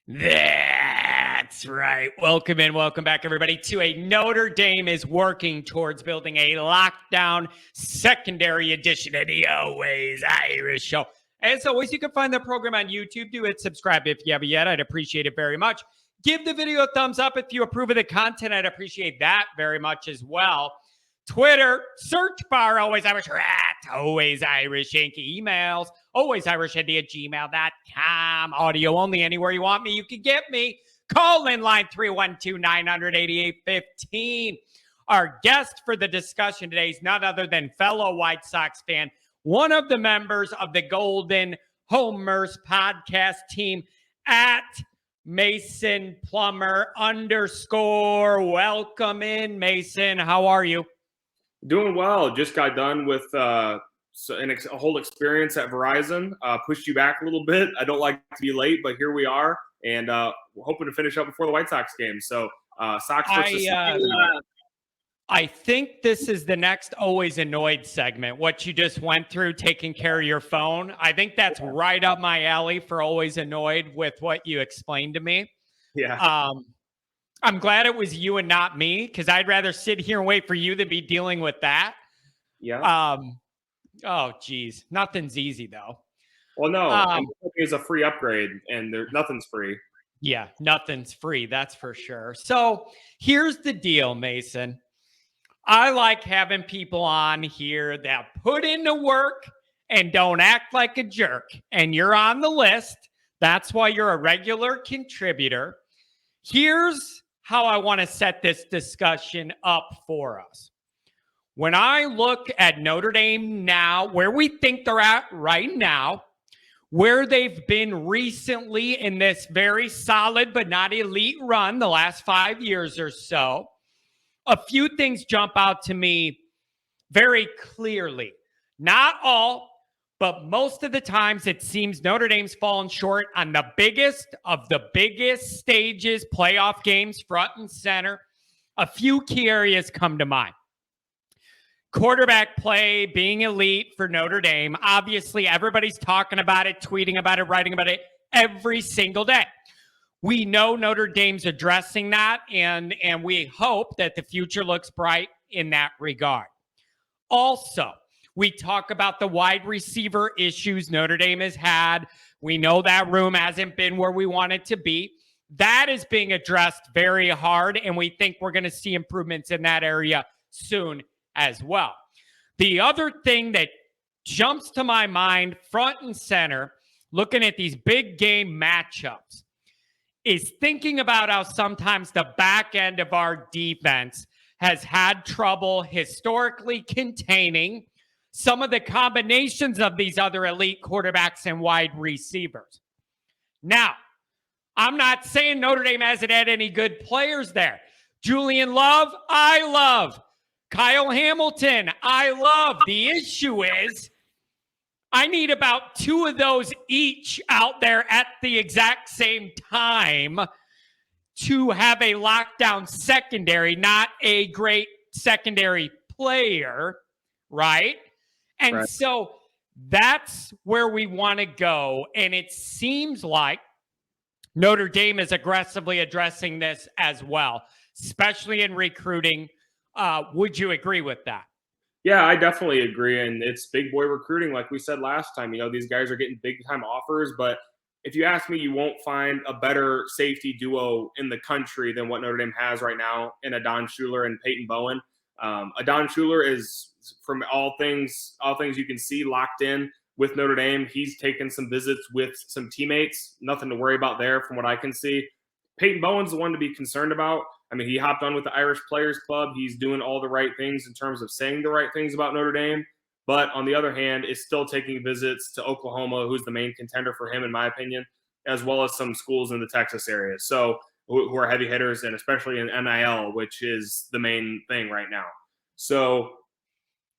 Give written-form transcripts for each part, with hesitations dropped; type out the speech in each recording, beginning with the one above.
That's right. Welcome in. Welcome back, everybody, to a Notre Dame is working towards building a lockdown secondary edition of the Always Irish Show. As always, you can find the program on YouTube. Do hit subscribe if you haven't yet. I'd appreciate it very much. Give the video a thumbs up if you approve of the content. I'd appreciate that very much as well. Twitter, search bar, Always Irish, Always Irish Inc. Emails, alwaysirishindie@gmail.com. Audio only, anywhere you want me, you can get me. Call in line 312-900-8815. Our guest for the discussion today is none other than fellow White Sox fan, one of the members of the Golden Homers podcast team at Mason Plummer _ Welcome in, Mason. How are you? Doing well. Just got done with a whole experience at Verizon. Pushed you back a little bit. I don't like to be late, but here we are, and we're hoping to finish up before the White Sox game. So, Sox versus I think this is the next Always Annoyed segment, what you just went through, taking care of your phone. I think that's right up my alley for Always Annoyed with what you explained to me. Yeah. I'm glad it was you and not me, because I'd rather sit here and wait for you than be dealing with that. Yeah. Oh, geez. Nothing's easy, though. Well, no. It's a free upgrade, and nothing's free. Yeah, nothing's free. That's for sure. So here's the deal, Mason. I like having people on here that put in the work and don't act like a jerk. And you're on the list. That's why you're a regular contributor. Here's how I want to set this discussion up for us. When I look at Notre Dame now, where we think they're at right now, where they've been recently in this very solid but not elite run the last 5 years or so, a few things jump out to me very clearly. Not all, but most of the times it seems Notre Dame's fallen short on the biggest of the biggest stages, playoff games, front and center. A few key areas come to mind. Quarterback play being elite for Notre Dame. Obviously, everybody's talking about it, tweeting about it, writing about it every single day. We know Notre Dame's addressing that, and we hope that the future looks bright in that regard. Also, we talk about the wide receiver issues Notre Dame has had. We know that room hasn't been where we want it to be. That is being addressed very hard, and we think we're going to see improvements in that area soon as well. The other thing that jumps to my mind, front and center, looking at these big game matchups, is thinking about how sometimes the back end of our defense has had trouble historically containing some of the combinations of these other elite quarterbacks and wide receivers. Now, I'm not saying Notre Dame hasn't had any good players there. Julian Love, I love. Kyle Hamilton, I love. The issue is I need about two of those each out there at the exact same time to have a lockdown secondary, not a great secondary player, right? And so that's where we want to go. And it seems like Notre Dame is aggressively addressing this as well, especially in recruiting. Would you agree with that? Yeah, I definitely agree. And it's big boy recruiting, like we said last time. You know, these guys are getting big time offers. But if you ask me, you won't find a better safety duo in the country than what Notre Dame has right now in Adon Schuler and Peyton Bowen. Adon Schuler is, from all things you can see, locked in with Notre Dame. He's taken some visits with some teammates. Nothing to worry about there from what I can see. Peyton Bowen's the one to be concerned about. I mean, he hopped on with the Irish Players Club. He's doing all the right things in terms of saying the right things about Notre Dame. But on the other hand, is still taking visits to Oklahoma, who's the main contender for him, in my opinion, as well as some schools in the Texas area. So who are heavy hitters, and especially in NIL, which is the main thing right now. So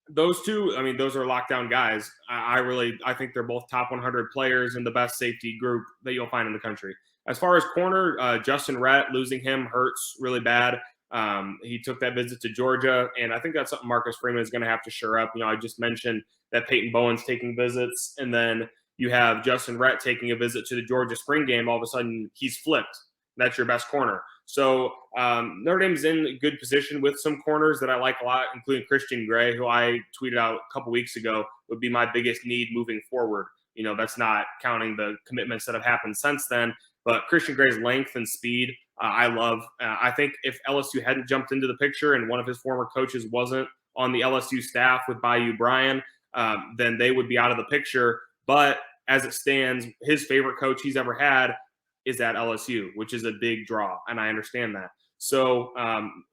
those two, I mean, those are lockdown guys. I think they're both top 100 players and the best safety group that you'll find in the country. As far as corner, Justin Rhett, losing him hurts really bad. He took that visit to Georgia, and I think that's something Marcus Freeman is going to have to shore up. You know, I just mentioned that Peyton Bowen's taking visits, and then You have Justin Rhett taking a visit to the Georgia spring game. All of a sudden, he's flipped. That's your best corner. So Notre Dame's in a good position with some corners that I like a lot, including Christian Gray, who I tweeted out a couple weeks ago would be my biggest need moving forward. That's not counting the commitments that have happened since then. But Christian Gray's length and speed, I love. I think if LSU hadn't jumped into the picture and one of his former coaches wasn't on the LSU staff with Bayou Bryan, then they would be out of the picture. But as it stands, his favorite coach he's ever had is at LSU, which is a big draw, and I understand that. So,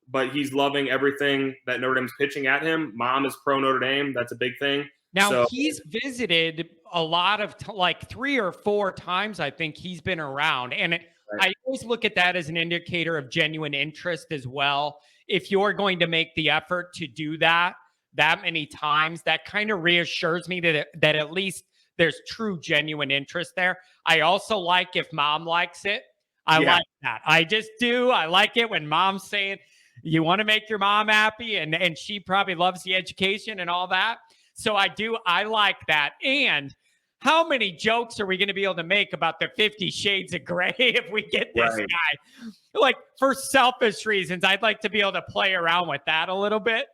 but he's loving everything that Notre Dame's pitching at him. Mom is pro Notre Dame. That's a big thing. Now, he's visited a lot of like 3 or 4 times, I think he's been around. And I always look at that as an indicator of genuine interest as well. If you're going to make the effort to do that many times, that kind of reassures me that at least there's true, genuine interest there. I also like if mom likes it. I like that. I just do. I like it when mom's saying, you want to make your mom happy, and she probably loves the education and all that. So I like that. And how many jokes are we going to be able to make about the 50 Shades of Grey if we get this guy? Like, for selfish reasons, I'd like to be able to play around with that a little bit.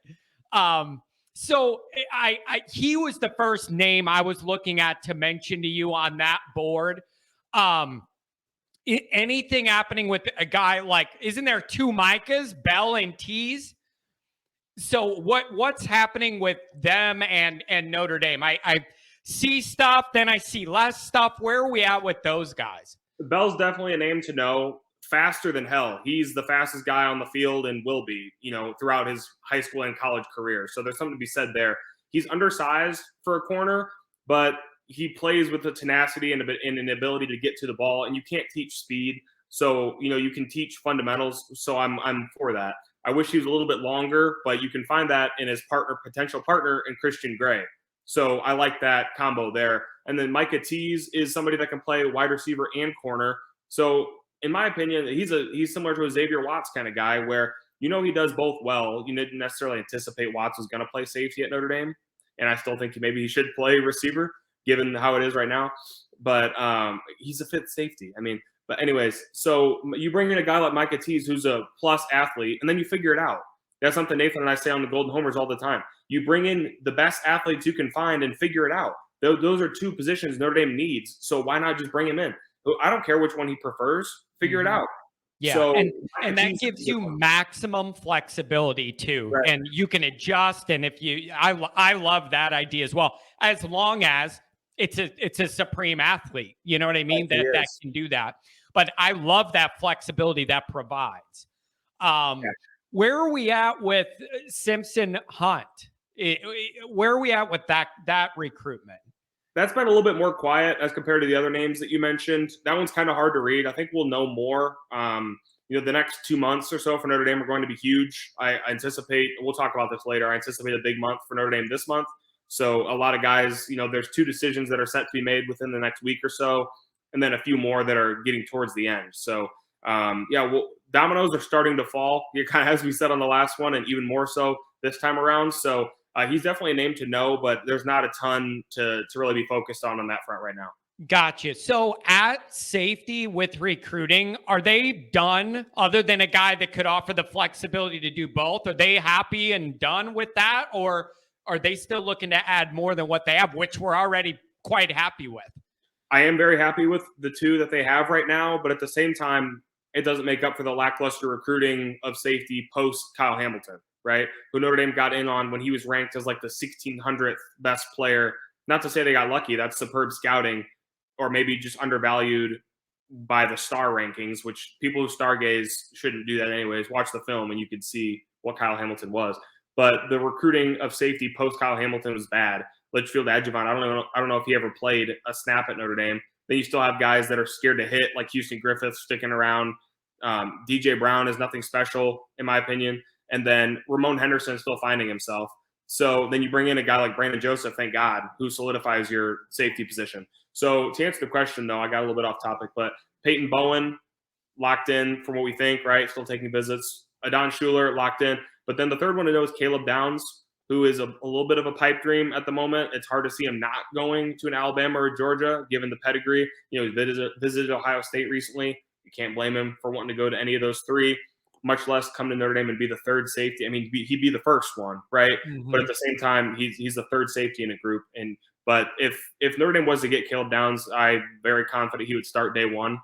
So he was the first name I was looking at to mention to you on that board. Anything happening with a guy like, isn't there 2 Micahs, Bell and Tease? So what's happening with them and Notre Dame? I see stuff, then I see less stuff. Where are we at with those guys? Bell's definitely a name to know. Faster than hell. He's the fastest guy on the field and will be, throughout his high school and college career. So there's something to be said there. He's undersized for a corner, but he plays with the tenacity and an ability to get to the ball, and you can't teach speed. So, you can teach fundamentals. So I'm for that. I wish he was a little bit longer, but you can find that in his potential partner in Christian Gray. So I like that combo there. And then Micah Tease is somebody that can play wide receiver and corner. So in my opinion, he's similar to a Xavier Watts kind of guy where, he does both well. You didn't necessarily anticipate Watts was going to play safety at Notre Dame. And I still think maybe he should play receiver given how it is right now. But he's a fifth safety. But anyways, so you bring in a guy like Micah Tease, who's a plus athlete, and then you figure it out. That's something Nathan and I say on the Golden Homers all the time. You bring in the best athletes you can find and figure it out. Those are 2 positions Notre Dame needs. So why not just bring him in? I don't care which one he prefers. Figure it out. Yeah, so, and that gives you maximum flexibility too, right. And you can adjust. And I love that idea as well, as long as it's a supreme athlete. You know what I mean? That can do that. But I love that flexibility that provides. Where are we at with Simpson Hunt? Where are we at with that recruitment? That's been a little bit more quiet as compared to the other names that you mentioned. That one's kind of hard to read. I think we'll know more. The next 2 months or so for Notre Dame are going to be huge. I anticipate, we'll talk about this later, I anticipate a big month for Notre Dame this month. So a lot of guys, there's 2 decisions that are set to be made within the next week or so, and then a few more that are getting towards the end. So, dominoes are starting to fall, kind of as we said on the last one, and even more so this time around. So he's definitely a name to know, but there's not a ton to really be focused on that front right now. Gotcha. So at safety with recruiting, are they done other than a guy that could offer the flexibility to do both? Are they happy and done with that? Or are they still looking to add more than what they have, which we're already quite happy with? I am very happy with the 2 that they have right now, but at the same time, it doesn't make up for the lackluster recruiting of safety post Kyle Hamilton, right? Who Notre Dame got in on when he was ranked as like the 1600th best player. Not to say they got lucky, that's superb scouting, or maybe just undervalued by the star rankings, which people who stargaze shouldn't do that anyways. Watch the film and you could see what Kyle Hamilton was. But the recruiting of safety post Kyle Hamilton was bad. Litchfield Adjuvant, I don't know if he ever played a snap at Notre Dame. Then you still have guys that are scared to hit, like Houston Griffith sticking around. DJ Brown is nothing special, in my opinion. And then Ramon Henderson is still finding himself. So then you bring in a guy like Brandon Joseph, thank God, who solidifies your safety position. So to answer the question, though, I got a little bit off topic, but Peyton Bowen locked in from what we think, right? Still taking visits. Adon Schuler locked in. But then the third one to know is Caleb Downs, who is a little bit of a pipe dream at the moment. It's hard to see him not going to an Alabama or Georgia, given the pedigree. You know, he visited Ohio State recently. You can't blame him for wanting to go to any of those three, much less come to Notre Dame and be the third safety. I mean, he'd be the first one, right? Mm-hmm. But at the same time, he's the third safety in a group. But if Notre Dame was to get Caleb Downs, I'm very confident he would start day one.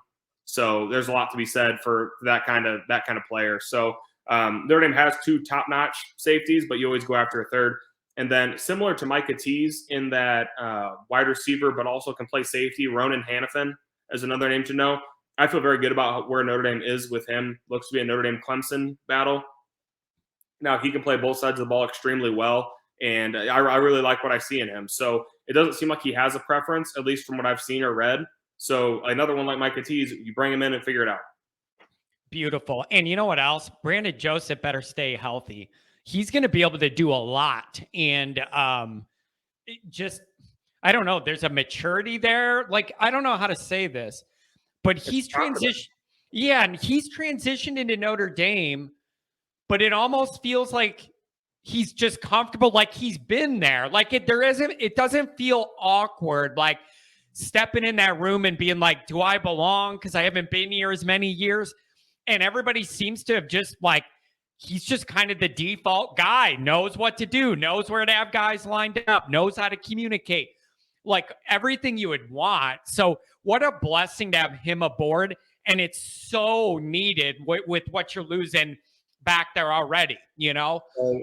So there's a lot to be said for that kind of player. So Notre Dame has two top-notch safeties, but you always go after a third. And then similar to Micah Tease in that wide receiver, but also can play safety, Ronan Hannafin is another name to know. I feel very good about where Notre Dame is with him. Looks to be a Notre Dame-Clemson battle. Now, he can play both sides of the ball extremely well, and I really like what I see in him. So it doesn't seem like he has a preference, at least from what I've seen or read. So another one like Micah Tease, you bring him in and figure it out. Beautiful. And you know what else? Brandon Joseph better stay healthy. He's going to be able to do a lot. And I don't know, there's a maturity there. Like, I don't know how to say this, but he's transitioned. Yeah, and he's transitioned into Notre Dame, but it almost feels like he's just comfortable, like he's been there. Like it doesn't feel awkward, like stepping in that room and being like, do I belong? Because I haven't been here as many years. And everybody seems to have just like, he's just kind of the default guy, knows what to do, knows where to have guys lined up, knows how to communicate, like everything you would want. So what a blessing to have him aboard. And it's so needed with what you're losing back there already, you know?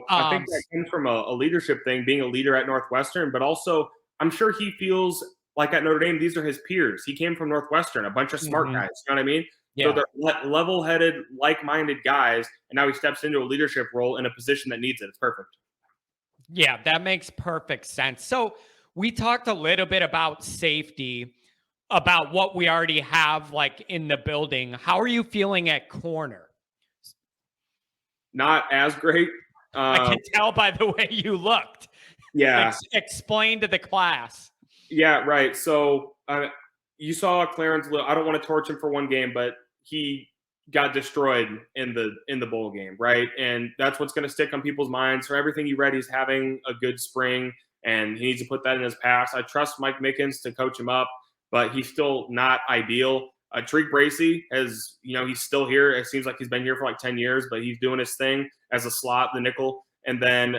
I think that comes from a leadership thing, being a leader at Northwestern, but also I'm sure he feels like at Notre Dame, these are his peers. He came from Northwestern, a bunch of smart guys, you know what I mean? Yeah. So they're level-headed, like-minded guys, and now he steps into a leadership role in a position that needs it. It's perfect. Yeah, that makes perfect sense. So we talked a little bit about safety, about what we already have like in the building. How are you feeling at corner? Not as great. I can tell by the way you looked. Yeah. Explain to the class. Yeah, right. So you saw Clarence. I don't want to torch him for one game, but he got destroyed in the bowl game, right? And that's what's going to stick on people's minds. For everything you read, he's having a good spring, and he needs to put that in his pass. I trust Mike Mickens to coach him up, but he's still not ideal. Tariq Bracy has, he's still here. It seems like he's been here for like 10 years, but he's doing his thing as a slot, the nickel. And then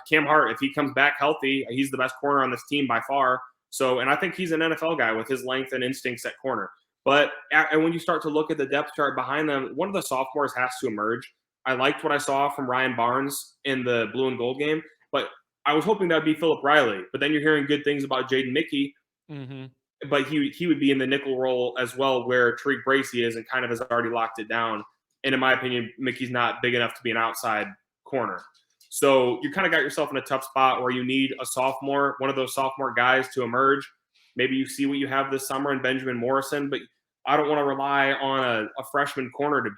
Cam Hart, if he comes back healthy, he's the best corner on this team by far. So, and I think he's an NFL guy with his length and instincts at corner. But and when you start to look at the depth chart behind them, one of the sophomores has to emerge. I liked what I saw from Ryan Barnes in the blue and gold game, but I was hoping that would be Philip Riley. But then you're hearing good things about Jaden Mickey. Mm-hmm. But he would be in the nickel role as well, where Tariq Bracy is and kind of has already locked it down. And in my opinion, Mickey's not big enough to be an outside corner. So you kind of got yourself in a tough spot where you need a sophomore, one of those sophomore guys to emerge. Maybe you see what you have this summer in Benjamin Morrison, but I don't want to rely on a freshman corner to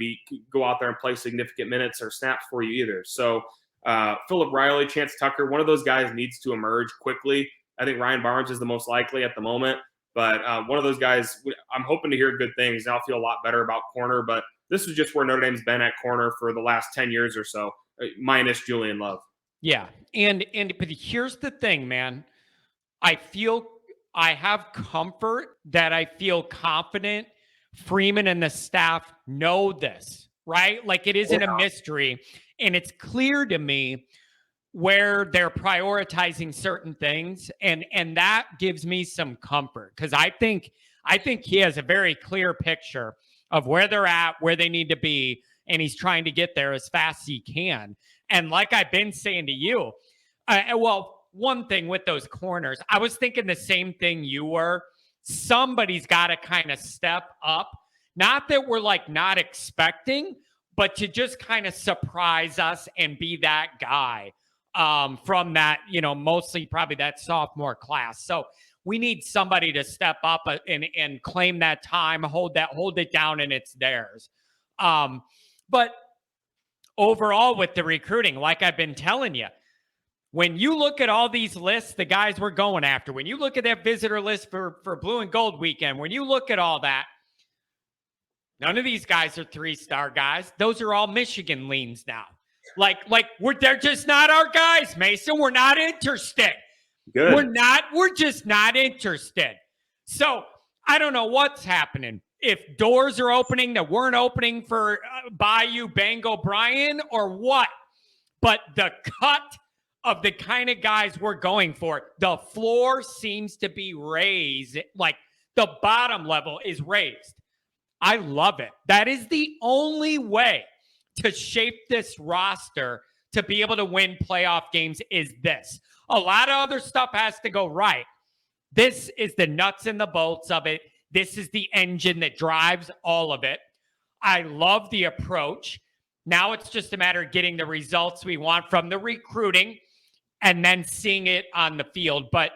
go out there and play significant minutes or snaps for you either. So Philip Riley, Chance Tucker, one of those guys needs to emerge quickly. I think Ryan Barnes is the most likely at the moment, but one of those guys, I'm hoping to hear good things. And I'll feel a lot better about corner, but this is just where Notre Dame's been at corner for the last 10 years or so, minus Julian Love. Yeah. But here's the thing, man. I have comfort that I feel confident Freeman and the staff know this, right? Like it isn't a mystery. And it's clear to me where they're prioritizing certain things. And that gives me some comfort because I think he has a very clear picture of where they're at, where they need to be. And he's trying to get there as fast as he can. And like I've been saying to you, one thing with those corners, I was thinking the same thing you were. Somebody's got to kind of step up. Not that we're like not expecting, but to just kind of surprise us and be that guy from that, mostly probably that sophomore class. So we need somebody to step up and claim that time, hold it down, and it's theirs. But overall with the recruiting, like I've been telling you, when you look at all these lists, the guys we're going after, when you look at that visitor list for Blue and Gold weekend, when you look at all that, none of these guys are 3-star guys. Those are all Michigan leans now. They're just not our guys, Mason. We're not interested. Good. We're just not interested. So I don't know what's happening. If doors are opening that weren't opening for Bayou Bang O'Brien or what. But the cut of the kind of guys we're going for, the floor seems to be raised. Like the bottom level is raised. I love it. That is the only way to shape this roster to be able to win playoff games is this. A lot of other stuff has to go right. This is the nuts and the bolts of it. This is the engine that drives all of it. I love the approach. Now it's just a matter of getting the results we want from the recruiting and then seeing it on the field. But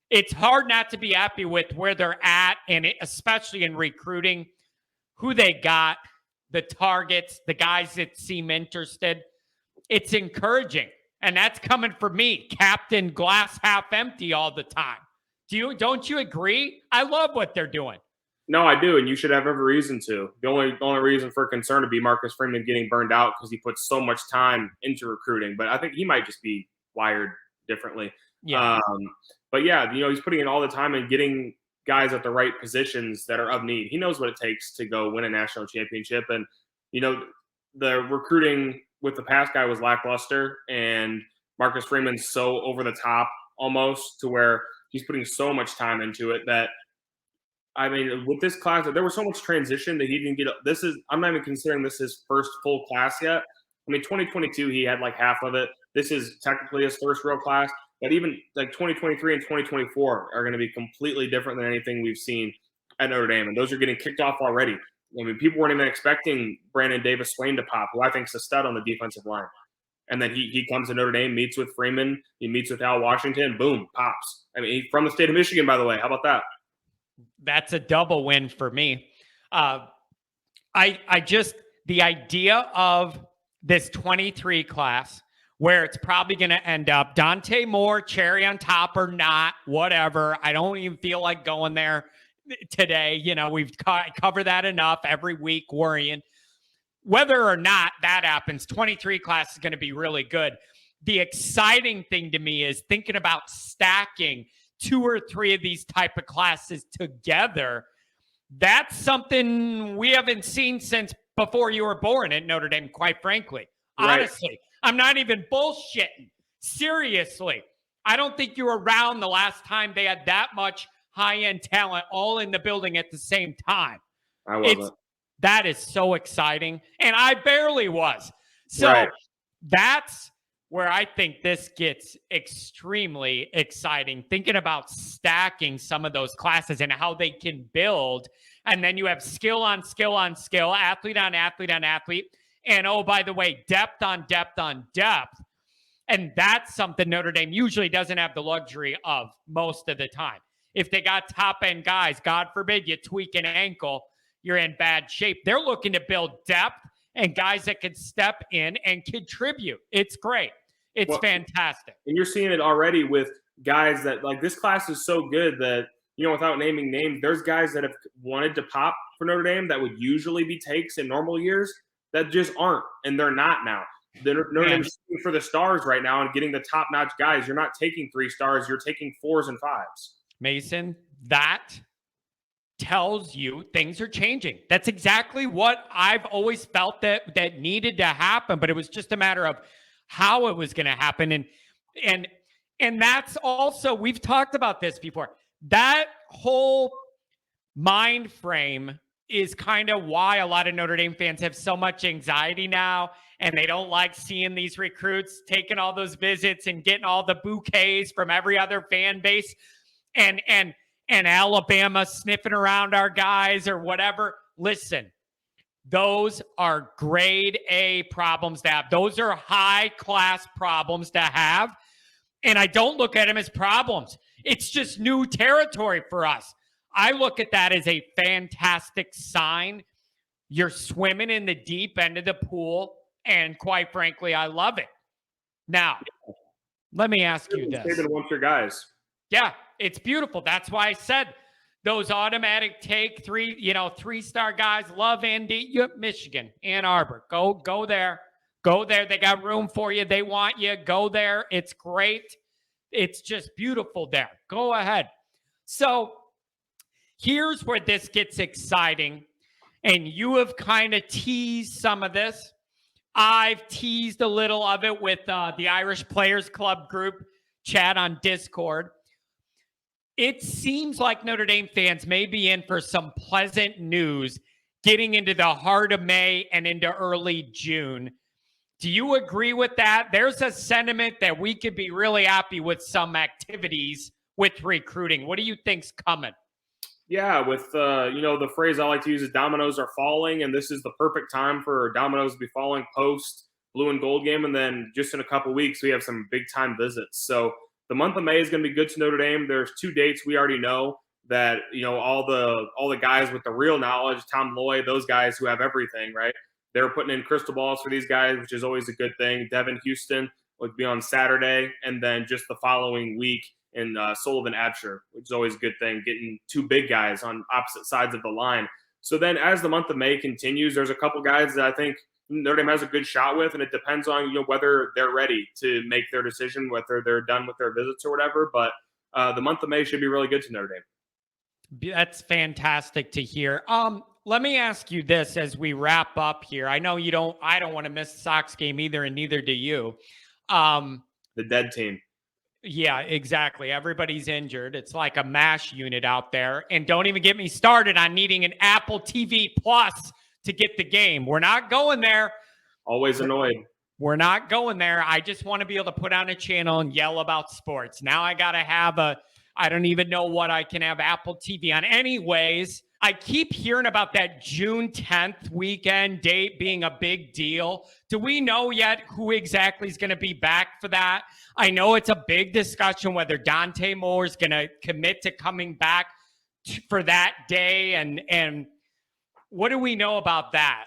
it's hard not to be happy with where they're at, and especially in recruiting, who they got, the targets, the guys that seem interested. It's encouraging. And that's coming from me, Captain Glass Half Empty all the time. Don't you agree? I love what they're doing. No, I do, and you should have every reason to. The only reason for concern would be Marcus Freeman getting burned out because he puts so much time into recruiting. But I think he might just be wired differently. Yeah. But yeah, he's putting in all the time and getting guys at the right positions that are of need. He knows what it takes to go win a national championship, and the recruiting with the past guy was lackluster, and Marcus Freeman's so over the top almost to where he's putting so much time into it that. I mean, with this class, there was so much transition that he didn't get. I'm not even considering this his first full class yet. I mean, 2022, he had like half of it. This is technically his first real class, but even like 2023 and 2024 are going to be completely different than anything we've seen at Notre Dame. And those are getting kicked off already. I mean, people weren't even expecting Brandon Davis-Swain to pop, who I think is a stud on the defensive line. And then he comes to Notre Dame, meets with Freeman, he meets with Al Washington, boom, pops. I mean, he's from the state of Michigan, by the way. How about that? That's a double win for me. The idea of this 23 class where it's probably going to end up Dante Moore, cherry on top or not, whatever. I don't even feel like going there today. We've covered that enough every week worrying. Whether or not that happens, 23 class is going to be really good. The exciting thing to me is thinking about stacking 2 or 3 of these type of classes together. That's something we haven't seen since before you were born at Notre Dame, quite frankly. Right. Honestly, I'm not even bullshitting. Seriously, I don't think you were around the last time they had that much high-end talent all in the building at the same time. I love it. That is so exciting, and I barely was. So right. That's where I think this gets extremely exciting, thinking about stacking some of those classes and how they can build. And then you have skill on skill on skill, athlete on athlete on athlete. And oh, by the way, depth on depth on depth. And that's something Notre Dame usually doesn't have the luxury of most of the time. If they got top end guys, God forbid you tweak an ankle, you're in bad shape. They're looking to build depth and guys that can step in and contribute. It's great. It's fantastic. And you're seeing it already with guys that like this class is so good that, without naming names, there's guys that have wanted to pop for Notre Dame that would usually be takes in normal years that just aren't. And they're not now. Notre Dame's shooting for the stars right now and getting the top-notch guys. You're not taking 3 stars. You're taking 4s and 5s. Mason, that tells you things are changing. That's exactly what I've always felt that needed to happen, but it was just a matter of how it was going to happen. And that's also, we've talked about this before. That whole mind frame is kind of why a lot of Notre Dame fans have so much anxiety now, and they don't like seeing these recruits taking all those visits and getting all the bouquets from every other fan base and Alabama sniffing around our guys or whatever. Listen, those are grade A problems to have. Those are high-class problems to have. And I don't look at them as problems. It's just new territory for us. I look at that as a fantastic sign. You're swimming in the deep end of the pool, and quite frankly, I love it. Now, let me ask you this. David wants your guys. Yeah, it's beautiful. That's why I said those automatic take 3-star guys. Love Indy, Michigan, Ann Arbor. Go there. Go there. They got room for you. They want you. Go there. It's great. It's just beautiful there. Go ahead. So here's where this gets exciting. And you have kind of teased some of this. I've teased a little of it with the Irish Players Club group chat on Discord. It seems like Notre Dame fans may be in for some pleasant news getting into the heart of May and into early June. Do you agree with that? There's a sentiment that we could be really happy with some activities with recruiting. What do you think's coming? Yeah, with the phrase I like to use is dominoes are falling, and this is the perfect time for dominoes to be falling post blue and gold game, and then just in a couple weeks we have some big time visits. So the month of May is going to be good to Notre Dame. There's 2 dates we already know that all the guys with the real knowledge, Tom Lloyd, those guys who have everything, right? They're putting in crystal balls for these guys, which is always a good thing. Devin Houston would be on Saturday, and then just the following week in Sullivan Absher, which is always a good thing, getting 2 big guys on opposite sides of the line. So then as the month of May continues, there's a couple guys that I think Notre Dame has a good shot with, and it depends on whether they're ready to make their decision, whether they're done with their visits or whatever. But the month of May should be really good to Notre Dame. That's fantastic to hear. Let me ask you this as we wrap up here. I know I don't want to miss the Sox game either, and neither do you. The dead team. Yeah, exactly. Everybody's injured. It's like a MASH unit out there. And don't even get me started on needing an Apple TV Plus to get the game. We're not going there. Always annoyed. We're not going there. I just want to be able to put on a channel and yell about sports. Now I got to have I don't even know what I can have Apple TV on. Anyways, I keep hearing about that June 10th weekend date being a big deal. Do we know yet who exactly is going to be back for that? I know it's a big discussion whether Dante Moore is going to commit to coming back for that day. And what do we know about that?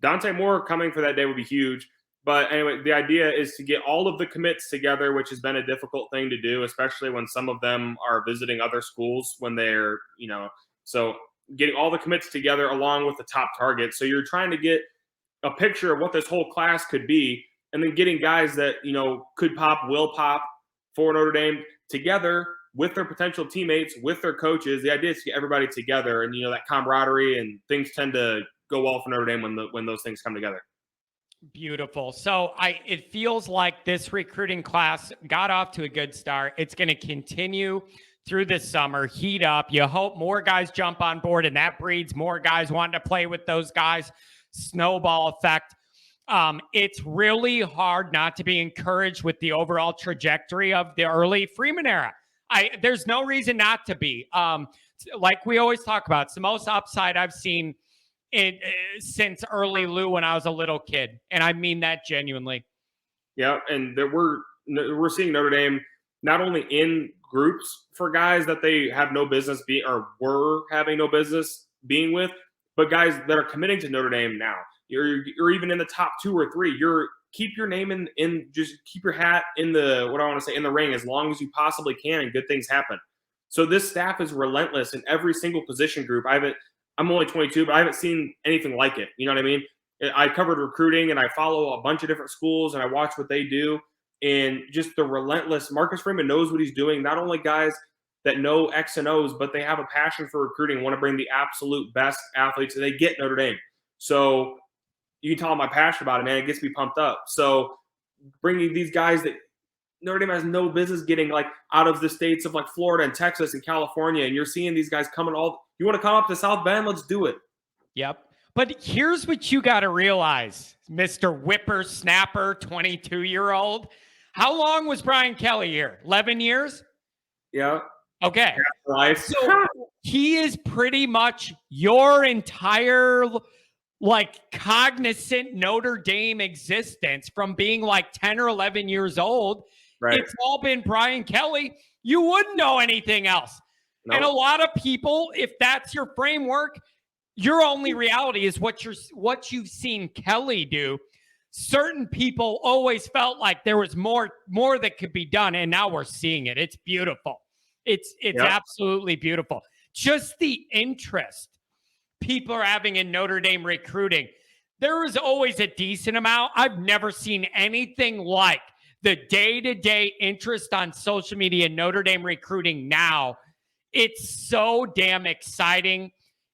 Dante Moore coming for that day would be huge. But anyway, the idea is to get all of the commits together, which has been a difficult thing to do, especially when some of them are visiting other schools when they're, so getting all the commits together along with the top targets. So you're trying to get a picture of what this whole class could be, and then getting guys that, could pop, will pop for Notre Dame together with their potential teammates, with their coaches. The idea is to get everybody together, and, that camaraderie, and things tend to go well for Notre Dame when those things come together. Beautiful. So it feels like this recruiting class got off to a good start. It's going to continue through the summer, heat up. You hope more guys jump on board, and that breeds more guys wanting to play with those guys. Snowball effect. It's really hard not to be encouraged with the overall trajectory of the early Freeman era. There's no reason not to be. Like we always talk about, it's the most upside I've seen since early Lou when I was a little kid, and I mean that genuinely. Yeah, and we're seeing Notre Dame not only in groups for guys that they have no business being, or were having no business being with, but guys that are committing to Notre Dame now. You're even in the top 2 or 3. Keep your name in just keep your hat in the ring as long as you possibly can, and good things happen. So this staff is relentless in every single position group. I'm only 22, but I haven't seen anything like it. You know what I mean? I covered recruiting, and I follow a bunch of different schools, and I watch what they do. And just the relentless, Marcus Freeman knows what he's doing. Not only guys that know X and O's, but they have a passion for recruiting, want to bring the absolute best athletes, and they get Notre Dame. So you can tell I'm passionate about it, man. It gets me pumped up. So bringing these guys that Notre Dame has no business getting, like, out of the states of like Florida and Texas and California, and you're seeing these guys coming you want to come up to South Bend? Let's do it. Yep. But here's what you got to realize, Mr. Whippersnapper, 22-year-old. How long was Brian Kelly here? 11 years? Yeah. Okay. Life. So he is pretty much your entire, cognizant Notre Dame existence from being like 10 or 11 years old. Right. It's all been Brian Kelly. You wouldn't know anything else. Nope. And a lot of people, if that's your framework, your only reality is what you've seen Kelly do. Certain people always felt like there was more that could be done, and now we're seeing it. It's beautiful. It's absolutely beautiful. Just the interest people are having in Notre Dame recruiting. There is always a decent amount. I've never seen anything like the day-to-day interest on social media in Notre Dame recruiting now. It's so damn exciting.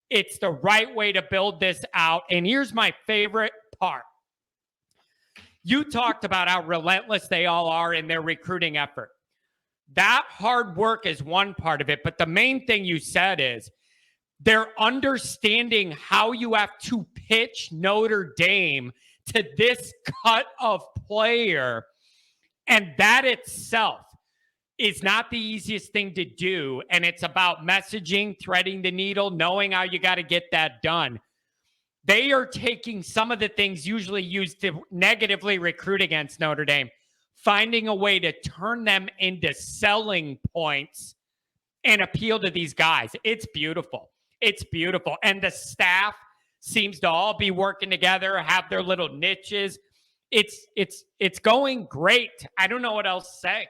It's the right way to build this out. And here's my favorite part. You talked about how relentless they all are in their recruiting effort. That hard work is one part of it, but the main thing you said is they're understanding how you have to pitch Notre Dame to this cut of player. And that itself is not the easiest thing to do. And it's about messaging, threading the needle, knowing how you got to get that done. They are taking some of the things usually used to negatively recruit against Notre Dame, finding a way to turn them into selling points and appeal to these guys. It's beautiful. It's beautiful. And the staff seems to all be working together, have their little niches. It's going great. I don't know what else to say.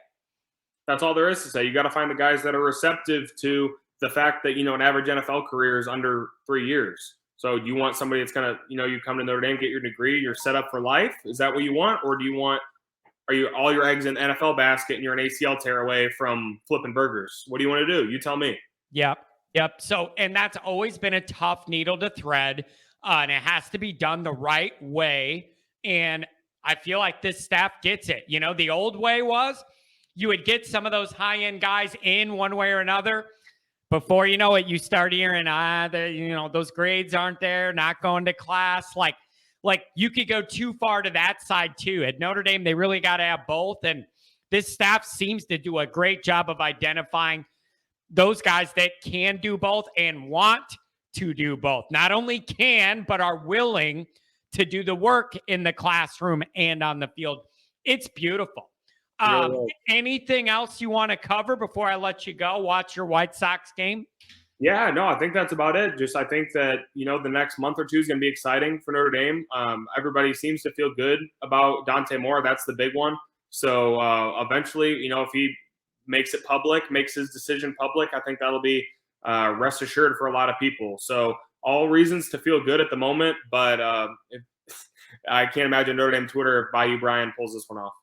That's all there is to say. You got to find the guys that are receptive to the fact that, an average NFL career is under 3 years. So you want somebody that's going to, you come to Notre Dame, get your degree, you're set up for life. Is that what you want? Or are you all your eggs in the NFL basket and you're an ACL tear away from flipping burgers? What do you want to do? You tell me. Yep. So, and that's always been a tough needle to thread, and it has to be done the right way. And I feel like this staff gets it. The old way was you would get some of those high-end guys in one way or another. Before you know it, you start hearing, those grades aren't there, not going to class. Like you could go too far to that side too. At Notre Dame, they really got to have both. And this staff seems to do a great job of identifying those guys that can do both and want to do both. Not only can, but are willing to do the work in the classroom and on the field. It's beautiful. Anything else you want to cover before I let you go? Watch your White Sox game? Yeah, no, I think that's about it. I think that, the next month or two is going to be exciting for Notre Dame. Everybody seems to feel good about Dante Moore. That's the big one. So eventually, if he makes it public, makes his decision public, I think that'll be rest assured for a lot of people. So all reasons to feel good at the moment, but I can't imagine Notre Dame Twitter if Bayou Brian pulls this one off.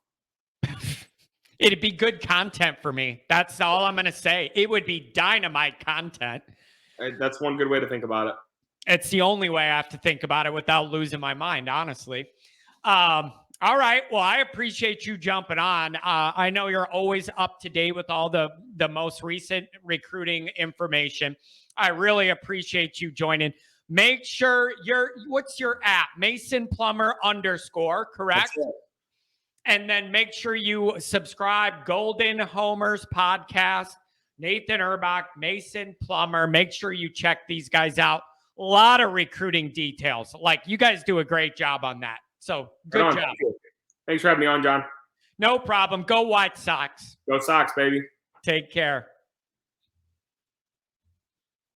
It'd be good content for me. That's all I'm going to say. It would be dynamite content. That's one good way to think about it. It's the only way I have to think about it without losing my mind, honestly. All right. Well, I appreciate you jumping on. I know you're always up to date with all the most recent recruiting information. I really appreciate you joining. Make sure what's your app? Mason Plummer _, correct? That's right. And then make sure you subscribe. Golden Homers podcast. Nathan Erbach, Mason Plummer. Make sure you check these guys out. A lot of recruiting details. You guys do a great job on that. So good job. Thanks for having me on, John. No problem. Go White Sox. Go Sox, baby. Take care.